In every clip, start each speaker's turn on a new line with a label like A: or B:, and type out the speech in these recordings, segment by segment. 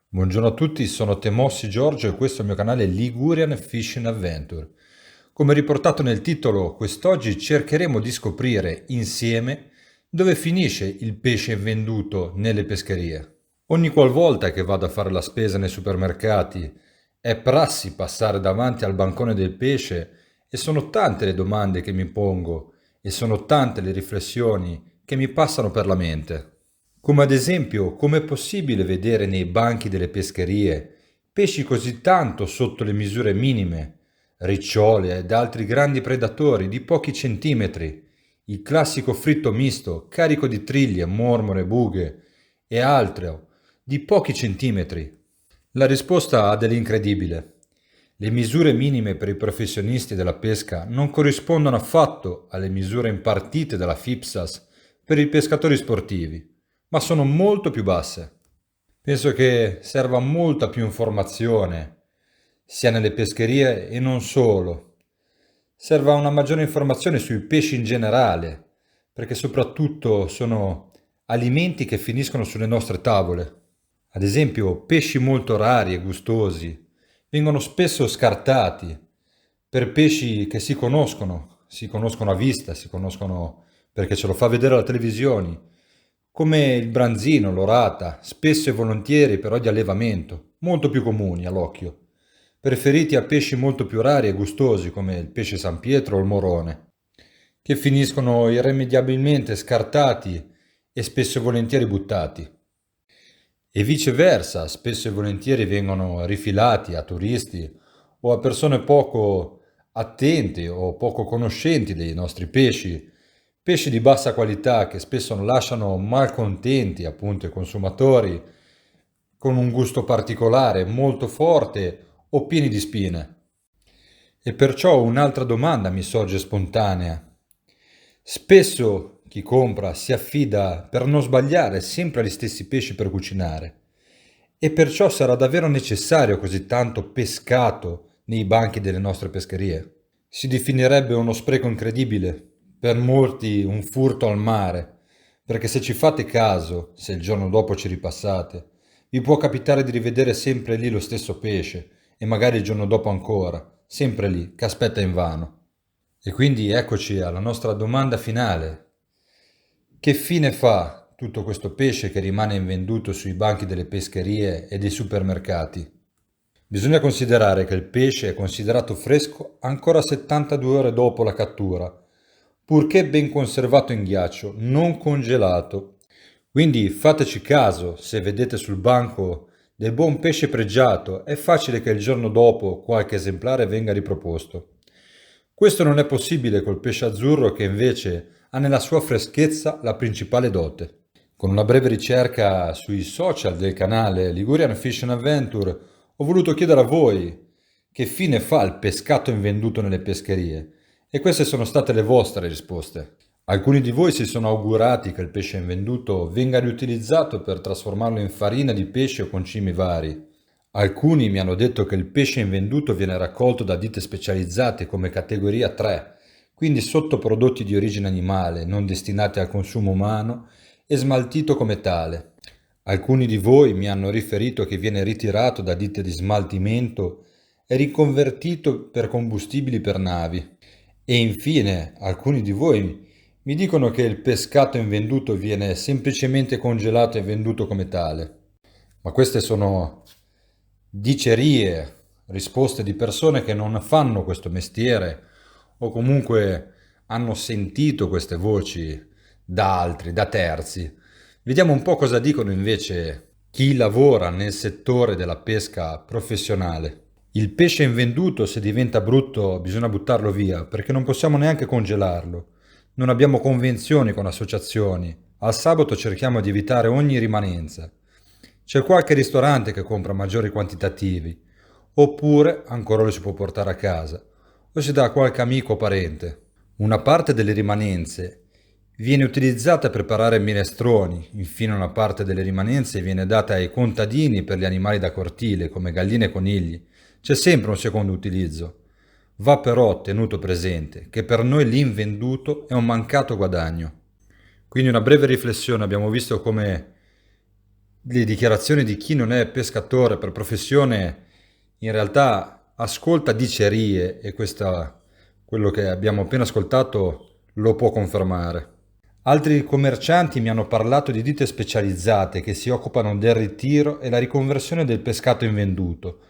A: Buongiorno a tutti, sono Temossi Giorgio e questo è il mio canale Ligurian Fishing Adventure. Come riportato nel titolo, quest'oggi cercheremo di scoprire insieme dove finisce il pesce venduto nelle pescherie. Ogni qualvolta che vado a fare la spesa nei supermercati è prassi passare davanti al bancone del pesce e sono tante le domande che mi pongo e sono tante le riflessioni che mi passano per la mente. Come ad esempio, com'è possibile vedere nei banchi delle pescherie pesci così tanto sotto le misure minime, ricciole ed altri grandi predatori di pochi centimetri, il classico fritto misto carico di triglie, mormore, bughe e altro di pochi centimetri? La risposta ha dell'incredibile. Le misure minime per i professionisti della pesca non corrispondono affatto alle misure impartite dalla FIPSAS per i pescatori sportivi, ma sono molto più basse. Penso che serva molta più informazione, sia nelle pescherie e non solo. Serva una maggiore informazione sui pesci in generale, perché soprattutto sono alimenti che finiscono sulle nostre tavole. Ad esempio, pesci molto rari e gustosi vengono spesso scartati per pesci che si conoscono a vista, si conoscono perché ce lo fa vedere la televisione, come il branzino, l'orata, spesso e volentieri però di allevamento, molto più comuni all'occhio, preferiti a pesci molto più rari e gustosi come il pesce San Pietro o il morone, che finiscono irrimediabilmente scartati e spesso e volentieri buttati. E viceversa, spesso e volentieri vengono rifilati a turisti o a persone poco attente o poco conoscenti dei nostri pesci, pesci di bassa qualità che spesso lasciano malcontenti appunto i consumatori con un gusto particolare, molto forte o pieni di spine. E perciò un'altra domanda mi sorge spontanea. Spesso chi compra si affida per non sbagliare sempre agli stessi pesci per cucinare e perciò sarà davvero necessario così tanto pescato nei banchi delle nostre pescherie. Si definirebbe uno spreco incredibile, per molti un furto al mare, perché se ci fate caso, se il giorno dopo ci ripassate, vi può capitare di rivedere sempre lì lo stesso pesce e magari il giorno dopo ancora, sempre lì, che aspetta invano. E quindi eccoci alla nostra domanda finale. Che fine fa tutto questo pesce che rimane invenduto sui banchi delle pescherie e dei supermercati? Bisogna considerare che il pesce è considerato fresco ancora 72 ore dopo la cattura, purché ben conservato in ghiaccio, non congelato. Quindi fateci caso, se vedete sul banco del buon pesce pregiato, è facile che il giorno dopo qualche esemplare venga riproposto. Questo non è possibile col pesce azzurro che invece ha nella sua freschezza la principale dote. Con una breve ricerca sui social del canale Ligurian Fishing Adventure ho voluto chiedere a voi che fine fa il pescato invenduto nelle pescherie e queste sono state le vostre risposte. Alcuni di voi si sono augurati che il pesce invenduto venga riutilizzato per trasformarlo in farina di pesce o concimi vari. Alcuni mi hanno detto che il pesce invenduto viene raccolto da ditte specializzate come categoria 3, quindi sottoprodotti di origine animale, non destinati al consumo umano e smaltito come tale. Alcuni di voi mi hanno riferito che viene ritirato da ditte di smaltimento e riconvertito per combustibili per navi. E infine, alcuni di voi mi dicono che il pescato invenduto viene semplicemente congelato e venduto come tale. Ma queste sono dicerie, risposte di persone che non fanno questo mestiere o comunque hanno sentito queste voci da altri, da terzi. Vediamo un po' cosa dicono invece chi lavora nel settore della pesca professionale. Il pesce invenduto, se diventa brutto, bisogna buttarlo via, perché non possiamo neanche congelarlo. Non abbiamo convenzioni con associazioni. Al sabato cerchiamo di evitare ogni rimanenza. C'è qualche ristorante che compra maggiori quantitativi, oppure ancora lo si può portare a casa, o si dà a qualche amico o parente. Una parte delle rimanenze viene utilizzata per preparare minestroni, infine una parte delle rimanenze viene data ai contadini per gli animali da cortile, come galline e conigli, C'è sempre un secondo utilizzo. Va però tenuto presente che per noi l'invenduto è un mancato guadagno. Quindi una breve riflessione: abbiamo visto come le dichiarazioni di chi non è pescatore per professione in realtà ascolta dicerie, e quello che abbiamo appena ascoltato lo può confermare. Altri commercianti mi hanno parlato di ditte specializzate che si occupano del ritiro e la riconversione del pescato invenduto,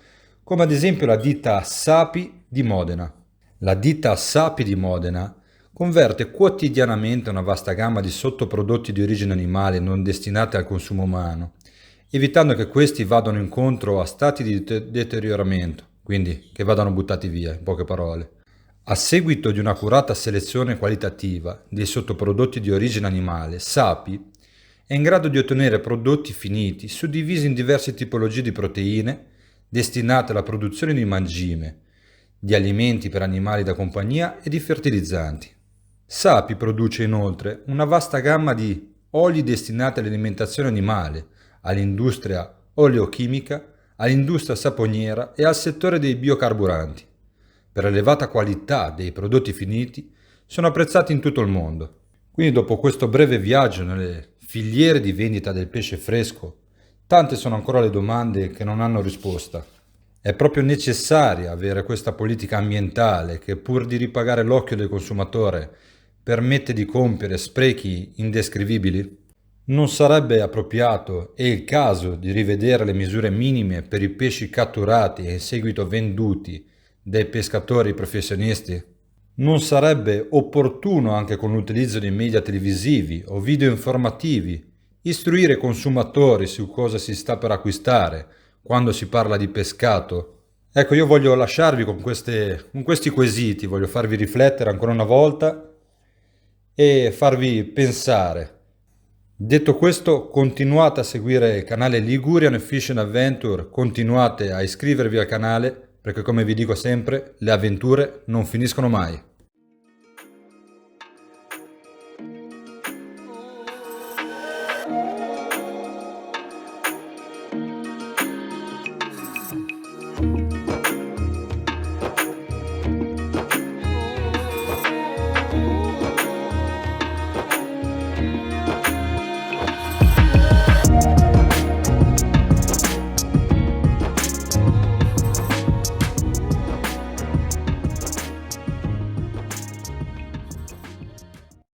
A: come ad esempio la ditta Sapi di Modena. La ditta Sapi di Modena converte quotidianamente una vasta gamma di sottoprodotti di origine animale non destinati al consumo umano, evitando che questi vadano incontro a stati di deterioramento, quindi che vadano buttati via, in poche parole. A seguito di un'accurata selezione qualitativa dei sottoprodotti di origine animale, Sapi è in grado di ottenere prodotti finiti suddivisi in diverse tipologie di proteine destinate alla produzione di mangime, di alimenti per animali da compagnia e di fertilizzanti. Sapi produce inoltre una vasta gamma di oli destinati all'alimentazione animale, all'industria oleochimica, all'industria saponiera e al settore dei biocarburanti. Per l'elevata qualità dei prodotti finiti sono apprezzati in tutto il mondo. Quindi dopo questo breve viaggio nelle filiere di vendita del pesce fresco, tante sono ancora le domande che non hanno risposta. È proprio necessaria avere questa politica ambientale che, pur di ripagare l'occhio del consumatore, permette di compiere sprechi indescrivibili? Non sarebbe appropriato e il caso di rivedere le misure minime per i pesci catturati e in seguito venduti dai pescatori professionisti? Non sarebbe opportuno, anche con l'utilizzo di media televisivi o video informativi, istruire i consumatori su cosa si sta per acquistare quando si parla di pescato? Ecco, io voglio lasciarvi con questi quesiti, voglio farvi riflettere ancora una volta e farvi pensare. Detto questo, continuate a seguire il canale Ligurian Fishing Adventure, continuate a iscrivervi al canale perché, come vi dico sempre, le avventure non finiscono mai.